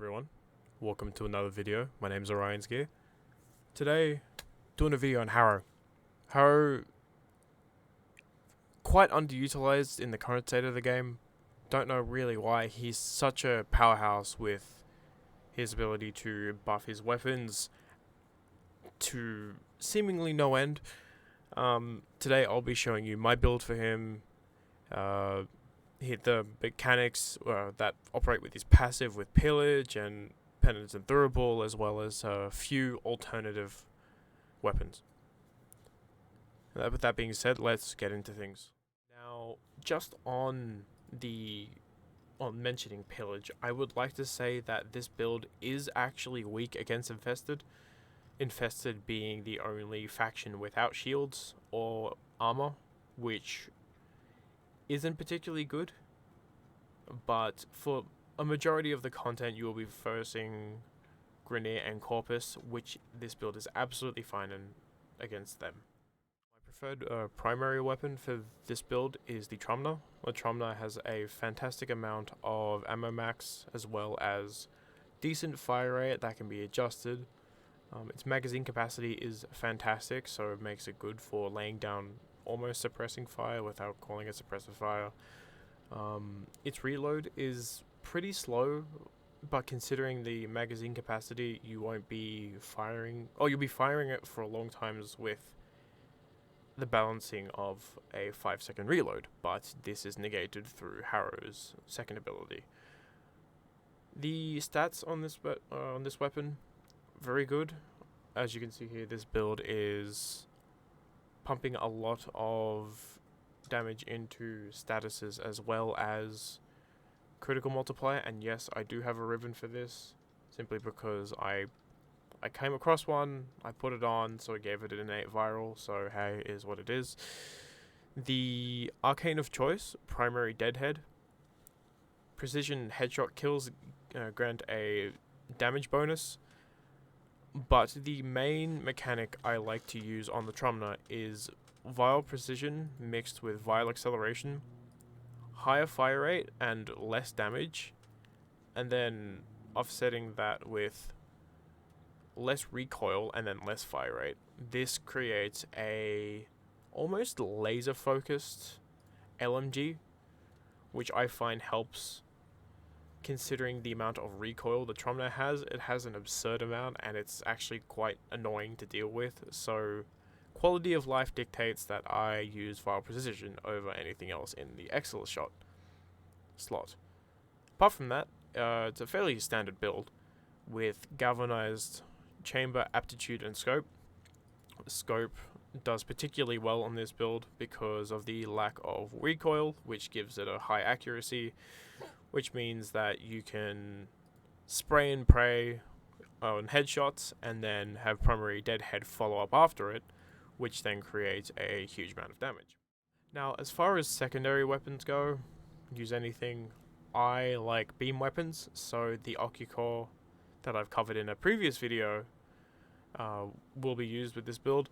everyone, welcome to another video. My name is Orionsgear. Today, doing a video on Harrow. Harrow, quite underutilized in the current state of the game. Don't know really why. He's such a powerhouse with his ability to buff his weapons to seemingly no end. Today I'll be showing you my build for him, the mechanics that operate with his passive with pillage and penance and durable, as well as a few alternative weapons. With that being said, let's get into things. Now, just on mentioning pillage, I would like to say that this build is actually weak against infested. Infested being the only faction without shields or armor, which isn't particularly good, but for a majority of the content you will be facing Grineer and Corpus, which this build is absolutely fine against them. My preferred primary weapon for this build is the Trumner. The Trumner has a fantastic amount of ammo max, as well as decent fire rate that can be adjusted. Its magazine capacity is fantastic, so it makes it good for laying down almost suppressing fire without calling it suppressive fire. Its reload is pretty slow, but considering the magazine capacity, you won't be firing, or you'll be firing it for a long time with the balancing of a 5-second reload, but this is negated through Harrow's second ability. The stats on this weapon, very good. As you can see here, this build is pumping a lot of damage into statuses as well as critical multiplier, and yes, I do have a ribbon for this, simply because I came across one, I put it on, so I gave it an innate viral, so hey, is what it is. The arcane of choice, primary deadhead. Precision headshot kills grant a damage bonus, but the main mechanic I like to use on the Trumner is vile precision mixed with vile acceleration, higher fire rate and less damage, and then offsetting that with less recoil and then less fire rate. This creates a almost laser focused LMG, which I find helps considering the amount of recoil the Trumner has. It has an absurd amount and it's actually quite annoying to deal with, so quality of life dictates that I use vile precision over anything else in the Excellent shot slot. Apart from that, it's a fairly standard build with galvanized chamber, aptitude and scope. Scope does particularly well on this build because of the lack of recoil, which gives it a high accuracy, which means that you can spray and pray on headshots and then have primary deadhead follow up after it, which then creates a huge amount of damage. Now, as far as secondary weapons go, use anything. I like beam weapons, so the Occucore that I've covered in a previous video will be used with this build.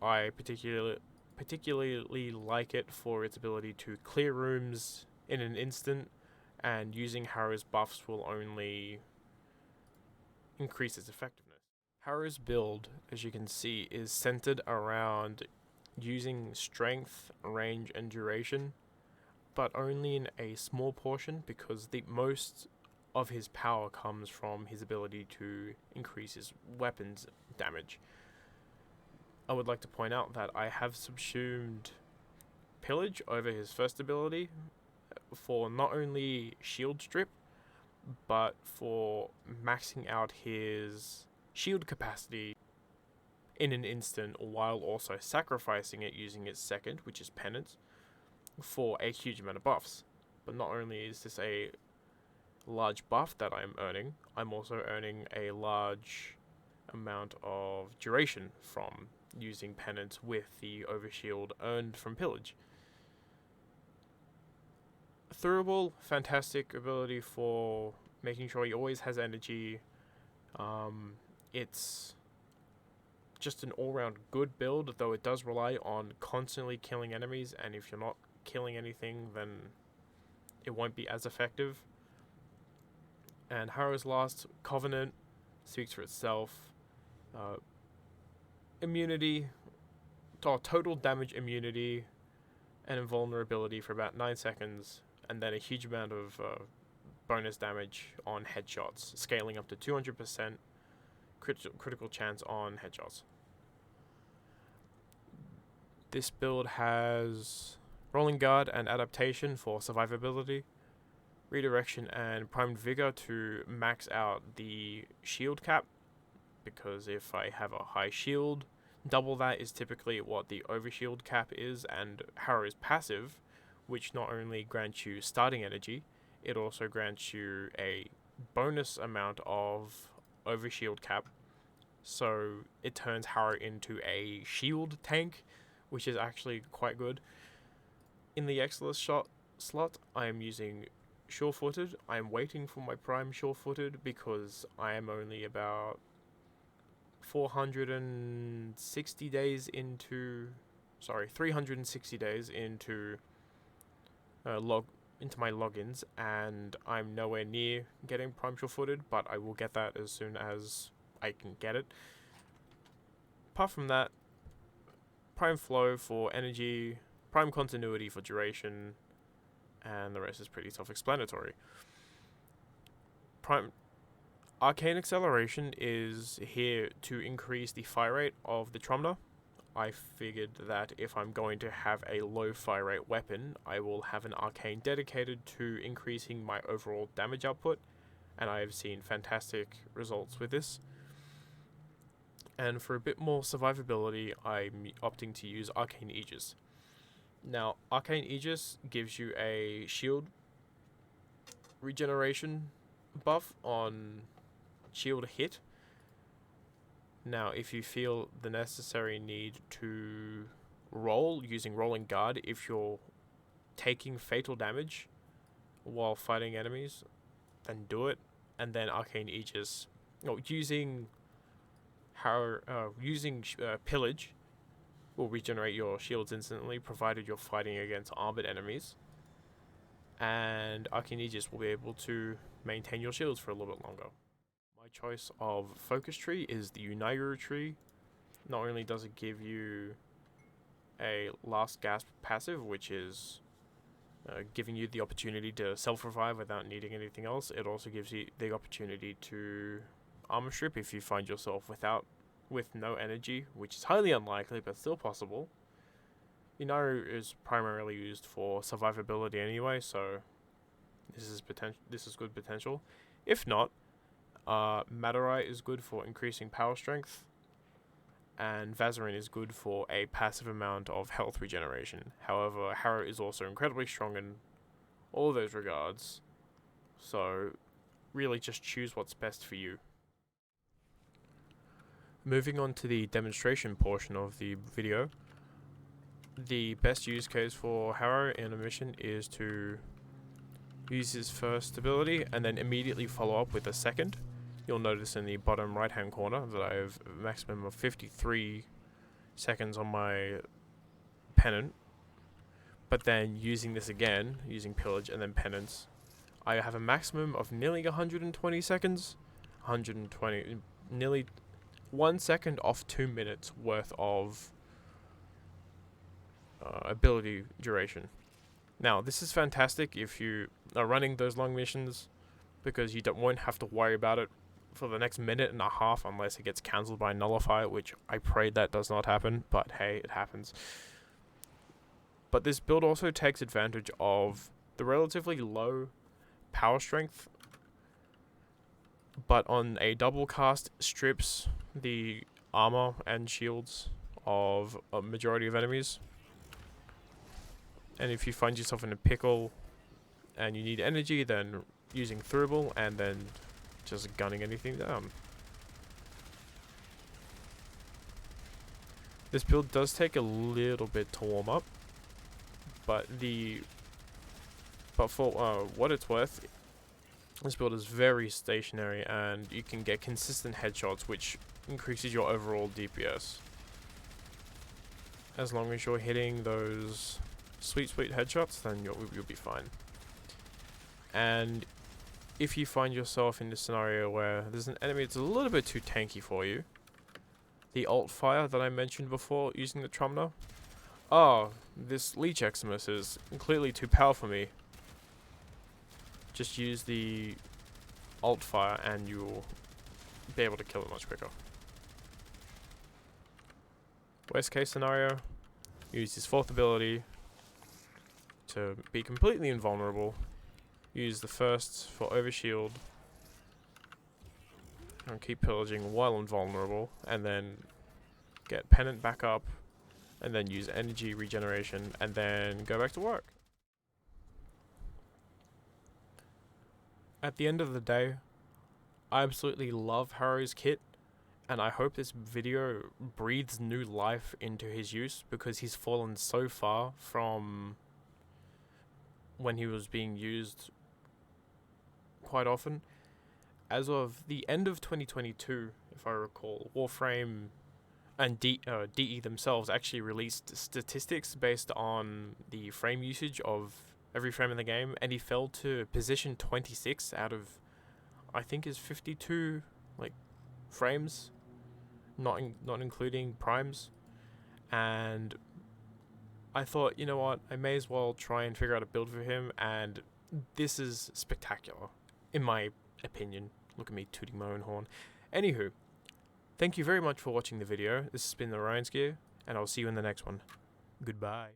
I particularly like it for its ability to clear rooms in an instant, and using Harrow's buffs will only increase its effectiveness. Harrow's build, as you can see, is centered around using strength, range, and duration, but only in a small portion because the most of his power comes from his ability to increase his weapons damage. I would like to point out that I have subsumed Pillage over his first ability for not only shield strip, but for maxing out his shield capacity in an instant, while also sacrificing it using its second, which is penance, for a huge amount of buffs. But not only is this a large buff that I'm earning, I'm also earning a large amount of duration from using penance with the overshield earned from pillage. Thurible, fantastic ability for making sure he always has energy. It's just an all-round good build, though it does rely on constantly killing enemies, and if you're not killing anything, then it won't be as effective. And Harrow's last Covenant speaks for itself. Immunity, total damage immunity, and invulnerability for about 9 seconds, and then a huge amount of bonus damage on headshots, scaling up to 200% critical chance on headshots. This build has Rolling Guard and Adaptation for survivability, Redirection and Primed Vigor to max out the shield cap, because if I have a high shield, double that is typically what the overshield cap is, and Harrow is passive, which not only grants you starting energy, it also grants you a bonus amount of overshield cap, so it turns Harrow into a shield tank, which is actually quite good. In the Exilus slot, I am using Sure-Footed. I am waiting for my Prime Sure-Footed because I am only about 360 days into my logins, and I'm nowhere near getting Prime Sure-Footed, but I will get that as soon as I can get it. Apart from that, Prime Flow for energy, Prime Continuity for duration, and the rest is pretty self-explanatory. Arcane Acceleration is here to increase the fire rate of the Tromna. I figured that if I'm going to have a low fire rate weapon, I will have an Arcane dedicated to increasing my overall damage output, and I have seen fantastic results with this. And for a bit more survivability, I'm opting to use Arcane Aegis. Now, Arcane Aegis gives you a shield regeneration buff on shield hit. Now, if you feel the necessary need to roll using Rolling Guard, if you're taking fatal damage while fighting enemies, then do it. And then Arcane Aegis, using Pillage will regenerate your shields instantly, provided you're fighting against armored enemies. And Arcane Aegis will be able to maintain your shields for a little bit longer. My choice of focus tree is the Unairu tree. Not only does it give you a last gasp passive, which is giving you the opportunity to self-revive without needing anything else, it also gives you the opportunity to armor strip if you find yourself with no energy, which is highly unlikely but still possible. Unairu is primarily used for survivability anyway, so this is good potential. If not, Madurai is good for increasing power strength, and Vazarin is good for a passive amount of health regeneration. However, Harrow is also incredibly strong in all of those regards, so really just choose what's best for you. Moving on to the demonstration portion of the video, the best use case for Harrow in a mission is to use his first ability and then immediately follow up with a second. You'll notice in the bottom right hand corner that I have a maximum of 53 seconds on my pennant, but then using this again, using Pillage and then Penance, I have a maximum of nearly 120 seconds, nearly 1 second off 2 minutes worth of ability duration. Now, this is fantastic if you are running those long missions, because you won't have to worry about it for the next minute and a half unless it gets cancelled by Nullify, which I pray that does not happen, but hey, it happens. But this build also takes advantage of the relatively low power strength, but on a double cast strips the armor and shields of a majority of enemies. And if you find yourself in a pickle and you need energy, then using Thurible and then just gunning anything down. This build does take a little bit to warm up, but for what it's worth, this build is very stationary and you can get consistent headshots, which increases your overall DPS. As long as you're hitting those sweet headshots, then you'll be fine. And if you find yourself in this scenario where there's an enemy that's a little bit too tanky for you, the alt fire that I mentioned before using the Trumner, this Leech Eximus is clearly too powerful for me. Just use the alt fire and you'll be able to kill it much quicker. Worst case scenario, use his 4th ability to be completely invulnerable. Use the 1st for overshield. And keep pillaging while invulnerable. And then get Pennant back up. And then use energy regeneration. And then go back to work. At the end of the day, I absolutely love HARROW'S kit. And I hope this video breathes new life into his use, because he's fallen so far from when he was being used quite often. As of the end of 2022, if I recall, Warframe and DE themselves actually released statistics based on the frame usage of every frame in the game, and he fell to position 26 out of, I think, is 52 frames. Not including primes. And I thought, you know what, I may as well try and figure out a build for him, and this is spectacular, in my opinion. Look at me tooting my own horn. Anywho, thank you very much for watching the video. This has been the Orionsgear, and I'll see you in the next one. Goodbye.